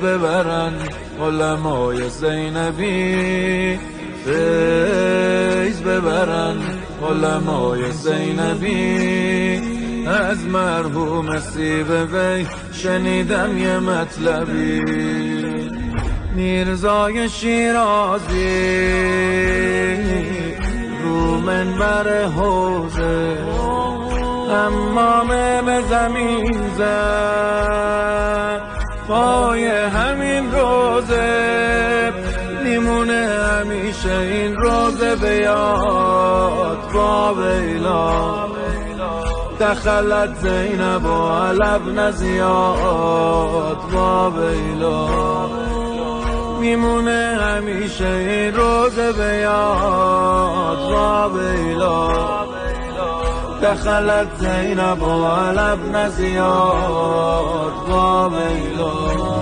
ببرن علمای زینبی، فیض ببرن علمای زینبی. از مرحوم سیب وی شنیدم یه مطلبی، میرزای شیرازی رو منبر حوزه امامه به زمین زد، پای همین روزه میمونه همیشه این روزه به یاد. با ویلا دخلت زینب و علبن زیاد، با ویلا میمونه همیشه این روزه به یاد. با ویلا دخلت زینب و علبن زیاد، با ویلا.